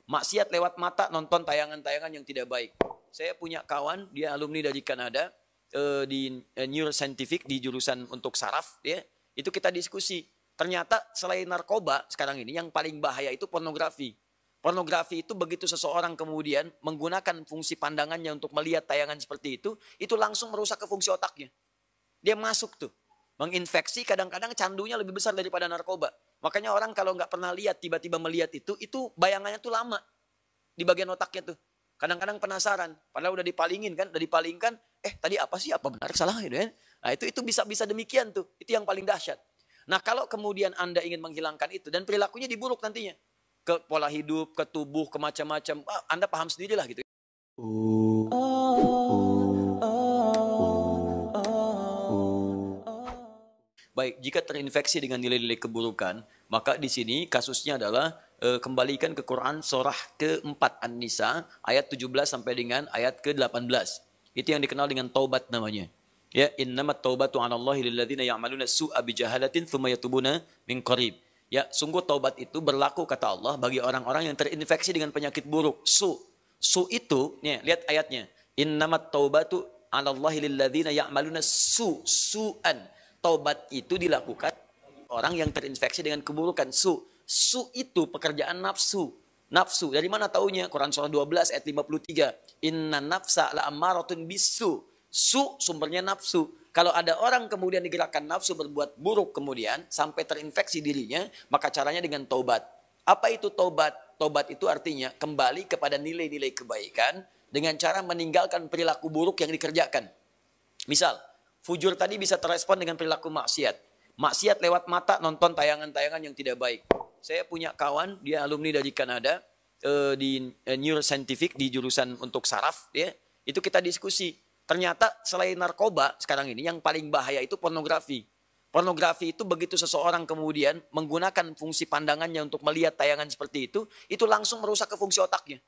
Maksiat lewat mata, nonton tayangan-tayangan yang tidak baik. Saya punya kawan, dia alumni dari Kanada, di neuroscientific, di jurusan untuk saraf, ya. Itu kita diskusi. Ternyata selain narkoba sekarang ini, yang paling bahaya itu pornografi. Pornografi itu begitu seseorang kemudian menggunakan fungsi pandangannya untuk melihat tayangan seperti itu langsung merusak ke fungsi otaknya. Dia masuk tuh. Menginfeksi, kadang-kadang candunya lebih besar daripada narkoba. Makanya orang kalau nggak pernah lihat, tiba-tiba melihat itu bayangannya tuh lama. Di bagian otaknya tuh. Kadang-kadang penasaran. Padahal udah dipalingin kan, tadi apa sih, apa benar, salah gitu kan. Nah itu bisa demikian tuh. Itu yang paling dahsyat. Nah kalau kemudian Anda ingin menghilangkan itu, dan perilakunya diburuk nantinya. Ke pola hidup, ke tubuh, ke macam-macam. Anda paham sendirilah gitu. Baik, jika terinfeksi dengan nilai-nilai keburukan, maka di sini kasusnya adalah kembalikan ke Quran surah ke-4 An-Nisa ayat 17 sampai dengan ayat ke-18. Itu yang dikenal dengan taubat namanya. Ya, innamat taubatu 'alallahi lilladzina ya'maluna su'a bijahalatin tsumma yatubuna min qarib. Ya, sungguh taubat itu berlaku kata Allah bagi orang-orang yang terinfeksi dengan penyakit buruk. Su itu, nih, lihat ayatnya. Innamat taubatu 'alallahi lilladzina ya'maluna su'an. Taubat itu dilakukan orang yang terinfeksi dengan keburukan. Su itu pekerjaan nafsu. Nafsu, dari mana taunya? Quran surah 12 ayat 53. Inna nafsa la'ammaratun bisu. Su sumbernya nafsu. Kalau ada orang kemudian digerakkan nafsu berbuat buruk kemudian sampai terinfeksi dirinya, maka caranya dengan taubat. Apa itu taubat? Taubat itu artinya kembali kepada nilai-nilai kebaikan dengan cara meninggalkan perilaku buruk yang dikerjakan. Misal, fujur tadi bisa terespon dengan perilaku maksiat. Maksiat lewat mata, nonton tayangan-tayangan yang tidak baik. Saya punya kawan, dia alumni dari Kanada, di neuroscientific, di jurusan untuk saraf, ya. Itu kita diskusi. Ternyata selain narkoba sekarang ini, yang paling bahaya itu pornografi. Pornografi itu begitu seseorang kemudian menggunakan fungsi pandangannya untuk melihat tayangan seperti itu langsung merusak ke fungsi otaknya.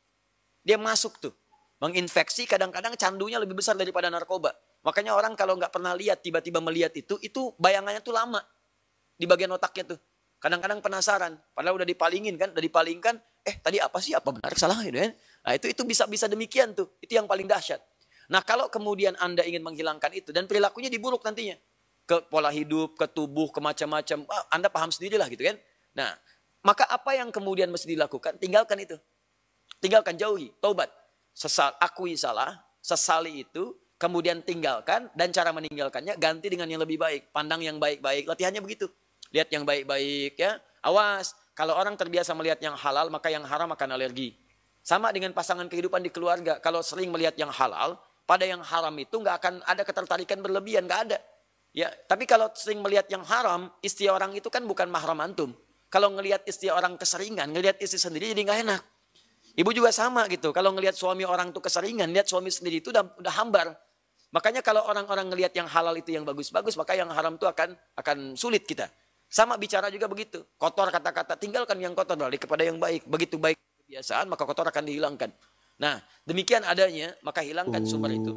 Dia masuk tuh. Menginfeksi, kadang-kadang candunya lebih besar daripada narkoba. Makanya orang kalau nggak pernah lihat, tiba-tiba melihat itu bayangannya tuh lama. Di bagian otaknya tuh. Kadang-kadang penasaran. Padahal udah dipalingin kan, tadi apa sih, apa benar, salah gitu kan. Nah itu bisa demikian tuh. Itu yang paling dahsyat. Nah kalau kemudian Anda ingin menghilangkan itu, dan perilakunya diburuk nantinya. Ke pola hidup, ke tubuh, ke macam-macam. Anda paham sendirilah gitu kan. Nah, maka apa yang kemudian mesti dilakukan? Tinggalkan itu. Tinggalkan, jauhi, taubat. Akui salah, sesali itu, kemudian tinggalkan, dan cara meninggalkannya ganti dengan yang lebih baik. Pandang yang baik-baik, latihannya begitu. Lihat yang baik-baik ya. Awas, kalau orang terbiasa melihat yang halal, maka yang haram akan alergi. Sama dengan pasangan kehidupan di keluarga. Kalau sering melihat yang halal, pada yang haram itu nggak akan ada ketertarikan berlebihan, nggak ada. Ya, tapi kalau sering melihat yang haram, istri orang itu kan bukan mahram antum. Kalau ngelihat istri orang keseringan, ngelihat istri sendiri jadi nggak enak. Ibu juga sama gitu. Kalau ngelihat suami orang itu keseringan, lihat suami sendiri itu udah hambar. Makanya kalau orang-orang ngelihat yang halal itu yang bagus-bagus, maka yang haram itu akan sulit kita. Sama bicara juga begitu. Kotor kata-kata, tinggalkan yang kotor balik kepada yang baik. Begitu baik kebiasaan, maka kotor akan dihilangkan. Nah, demikian adanya, maka hilangkan sumber itu.